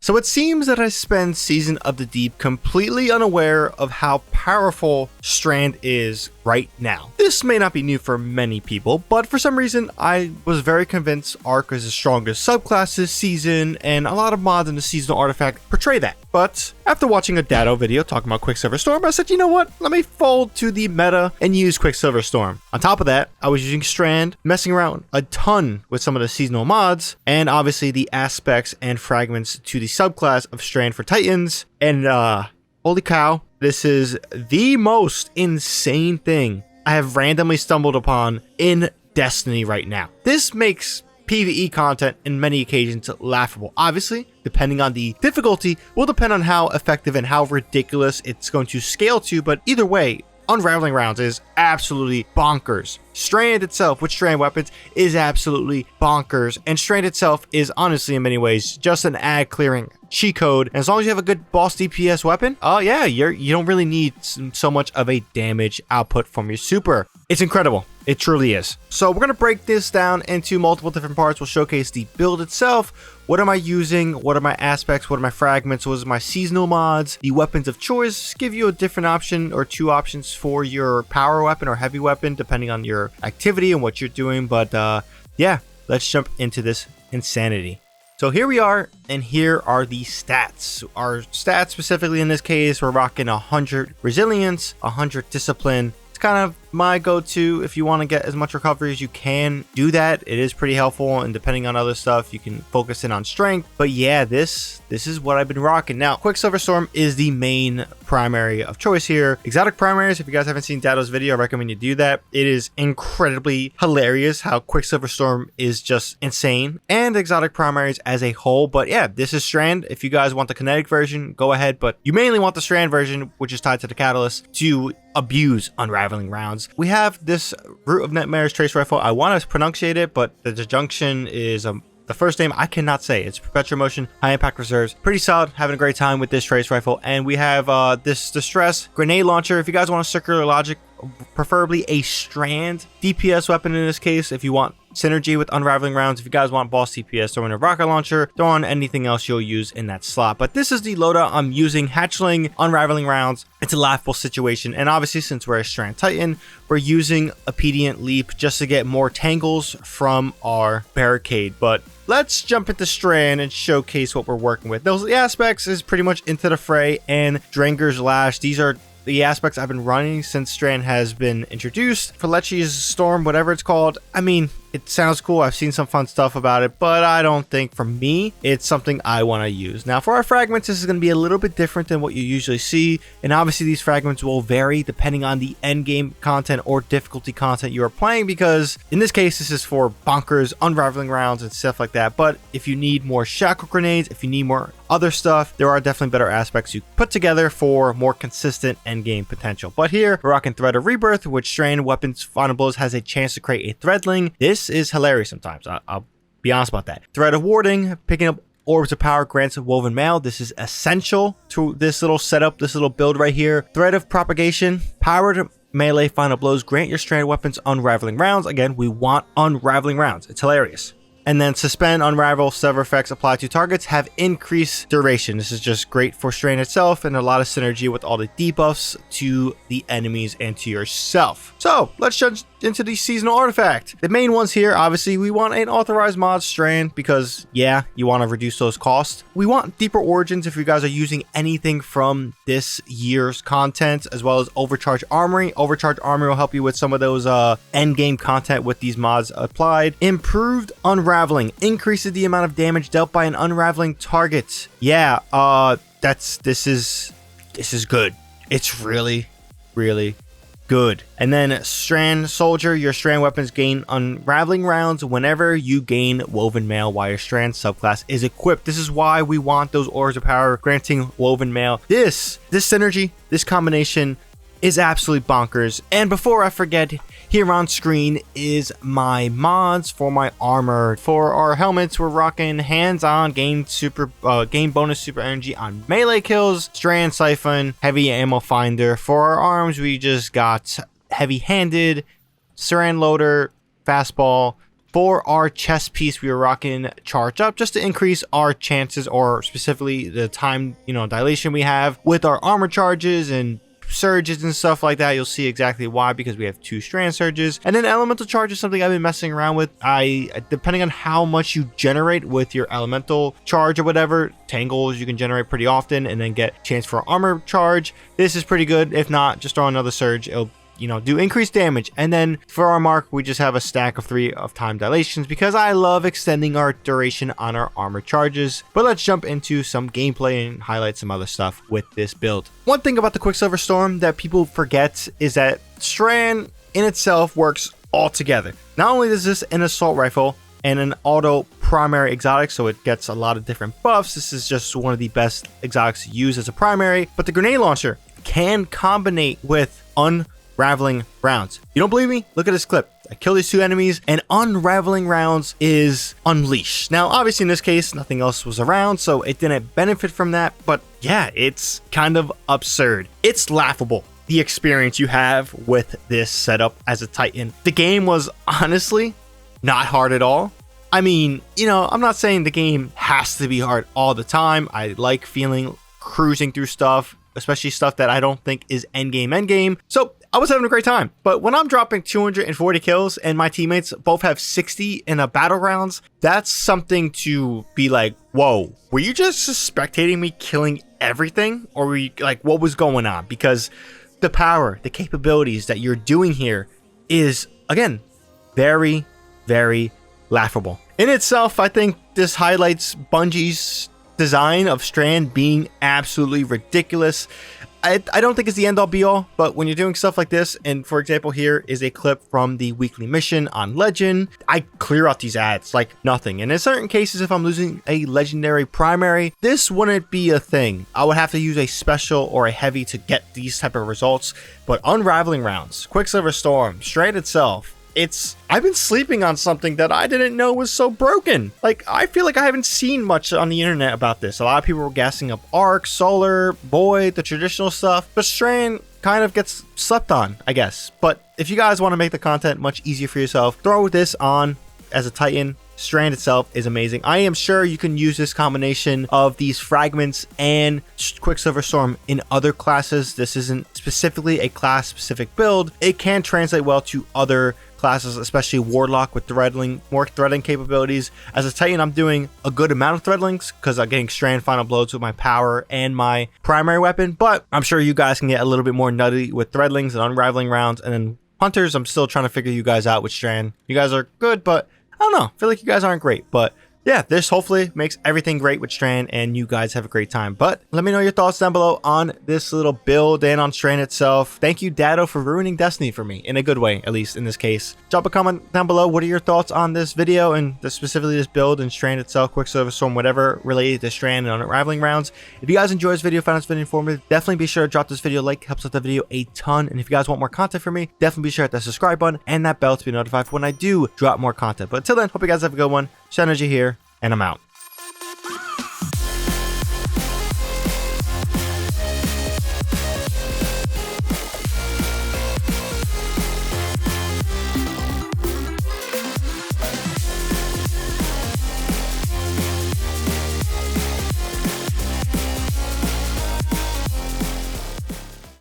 So it seems that I spend Season of the Deep completely unaware of how powerful Strand is right now. This may not be new for many people, but for some reason I was very convinced Arc is the strongest subclass this season, and a lot of mods in the seasonal artifact portray that. But after watching a Datto video talking about Quicksilver Storm, I said, you know what, let me fold to the meta and use Quicksilver Storm. On top of that, I was using Strand, messing around a ton with some of the seasonal mods, and obviously the aspects and fragments to the subclass of Strand for Titans, and holy cow, this is the most insane thing I have randomly stumbled upon in Destiny right now. This makes PvE content in many occasions laughable. Obviously, depending on the difficulty, will depend on how effective and how ridiculous it's going to scale to, but either way, Unraveling rounds is absolutely bonkers. Strand itself with Strand weapons is absolutely bonkers, and Strand itself is honestly in many ways just an ad clearing cheat code. And as long as you have a good boss DPS weapon, oh yeah, you don't really need so much of a damage output from your super. It's incredible. It truly is. So we're going to break this down into multiple different parts. We'll showcase the build itself. What am I using? What are my aspects? What are my fragments? What is my seasonal mods? The weapons of choice. Give you a different option or two options for your power weapon or heavy weapon, depending on your activity and what you're doing. But yeah, let's jump into this insanity. So here we are, and here are the stats. Our stats specifically in this case, we're rocking 100 resilience, 100 discipline. It's kind of my go-to if you want to get as much recovery as you can. Do that. It is pretty helpful, and depending on other stuff, you can focus in on strength. But yeah, this is what I've been rocking. Now, Quicksilver Storm is the main primary of choice here. Exotic primaries, if you guys haven't seen Datto's video, I recommend you do that. It is incredibly hilarious how Quicksilver Storm is just insane, and exotic primaries as a whole. But yeah, this is Strand. If you guys want the kinetic version, go ahead, but you mainly want the Strand version, which is tied to the catalyst, to abuse Unraveling rounds. We have this Root of Nightmares trace rifle. I want to pronunciate it, but the disjunction is the first name I cannot say. It's Perpetual Motion, High Impact Reserves. Pretty solid, having a great time with this trace rifle. And we have this Distress Grenade Launcher. If you guys want a circular logic, preferably a Strand DPS weapon in this case. If you want synergy with Unraveling rounds, if you guys want boss DPS, throw in a rocket launcher, throw on anything else you'll use in that slot. But this is the loadout I'm using. Hatchling, Unraveling rounds. It's a laughable situation, and obviously since we're a Strand Titan, we're using Obedient Leap just to get more tangles from our barricade. But let's jump into Strand and showcase what we're working with. Those aspects is pretty much Into the Fray and Dranger's Lash. These are the aspects I've been running since Strand has been introduced. Fletchy's Storm, whatever it's called. I mean, it sounds cool. I've seen some fun stuff about it, but I don't think for me, it's something I want to use. Now for our fragments, this is going to be a little bit different than what you usually see. And obviously these fragments will vary depending on the end game content or difficulty content you are playing, because in this case, this is for bonkers, Unraveling rounds and stuff like that. But if you need more shackle grenades, if you need more other stuff, there are definitely better aspects you put together for more consistent end game potential. But here we're rocking Thread of Rebirth, which Strand Weapons Final Blows has a chance to create a threadling. This is hilarious sometimes. I'll be honest about that. Thread of Warding, picking up Orbs of Power grants Woven Mail. This is essential to this little setup, this little build right here. Thread of Propagation, powered melee final blows grant your Strand weapons Unraveling rounds. Again, we want Unraveling rounds. It's hilarious. And then Suspend, Unravel, Sever effects applied to targets have increased duration. This is just great for Strand itself, and a lot of synergy with all the debuffs to the enemies and to yourself. So let's jump into the seasonal artifact. The main ones here, obviously, we want an authorized mod Strand because, yeah, you want to reduce those costs. We want Deeper Origins if you guys are using anything from this year's content, as well as Overcharged Armory. Overcharged Armory will help you with some of those end game content with these mods applied. Improved Unraveling increases the amount of damage dealt by an unraveling target. Yeah, this is good. It's really good. And then Strand Soldier, your Strand weapons gain Unraveling rounds whenever you gain Woven Mail while your Strand subclass is equipped. This is why we want those Orbs of Power granting Woven Mail. This synergy, this combination is absolutely bonkers. And before I forget, here on screen is my mods for my armor. For our helmets, we're rocking hands-on, gain bonus super energy on melee kills, Strand Siphon, heavy ammo finder. For our arms, we just got heavy-handed, Saran loader, fastball, For our chest piece, we were rocking Charge Up just to increase our chances, or specifically the time, dilation we have with our armor charges and surges and stuff like that. You'll see exactly why, because we have 2 strand surges. And then elemental charge is something I've been messing around with. Depending on how much you generate with your elemental charge or whatever, tangles you can generate pretty often and then get chance for armor charge. This is pretty good. If not, just throw another surge. It'll do increased damage. And then for our mark, we just have a stack of 3 of time dilations because I love extending our duration on our armor charges. But let's jump into some gameplay and highlight some other stuff with this build. One thing about the Quicksilver Storm that people forget is that Strand in itself works all together. Not only is this an assault rifle and an auto primary exotic, so it gets a lot of different buffs. This is just one of the best exotics to use as a primary, but the grenade launcher can combine with Unraveling rounds. You don't believe me? Look at this clip. I kill these 2 enemies and Unraveling rounds is unleashed. Now, obviously in this case, nothing else was around, so it didn't benefit from that. But yeah, it's kind of absurd. It's laughable, the experience you have with this setup as a Titan. The game was honestly not hard at all. I mean, I'm not saying the game has to be hard all the time. I like feeling cruising through stuff, especially stuff that I don't think is endgame. So I was having a great time. But when I'm dropping 240 kills and my teammates both have 60 in a battle rounds, that's something to be like, whoa, were you just spectating me killing everything? Or were you like, what was going on? Because the power, the capabilities that you're doing here is, again, very, very laughable. In itself, I think this highlights Bungie's design of Strand being absolutely ridiculous. I don't think it's the end all be all, but when you're doing stuff like this, and for example, here is a clip from the weekly mission on Legend, I clear out these ads like nothing. And in certain cases, if I'm losing a legendary primary, this wouldn't be a thing. I would have to use a special or a heavy to get these type of results. But Unraveling rounds, Quicksilver Storm, Strand itself, I've been sleeping on something that I didn't know was so broken. Like, I feel like I haven't seen much on the internet about this. A lot of people were gassing up Arc, Solar, Void, the traditional stuff, but Strand kind of gets slept on, I guess. But if you guys want to make the content much easier for yourself, throw this on as a Titan. Strand itself is amazing. I am sure you can use this combination of these fragments and Quicksilver Storm in other classes. This isn't specifically a class specific build. It can translate well to other classes, especially Warlock with more threading capabilities. As a Titan, I'm doing a good amount of threadlings because I'm getting Strand final blows with my power and my primary weapon, but I'm sure you guys can get a little bit more nutty with threadlings and Unraveling rounds. And then Hunters, I'm still trying to figure you guys out with Strand. You guys are good, but I don't know. I feel like you guys aren't great, but yeah, this hopefully makes everything great with Strand and you guys have a great time. But let me know your thoughts down below on this little build and on Strand itself. Thank you, Datto, for ruining Destiny for me, in a good way, at least in this case. Drop a comment down below. What are your thoughts on this video and specifically this build and Strand itself, Quicksilver Storm, whatever related to Strand and Unraveling rounds. If you guys enjoyed this video, found this video informative, definitely be sure to drop this video a like. Helps out the video a ton. And if you guys want more content from me, definitely be sure to hit that subscribe button and that bell to be notified for when I do drop more content. But until then, hope you guys have a good one. Shadowninja here, and I'm out.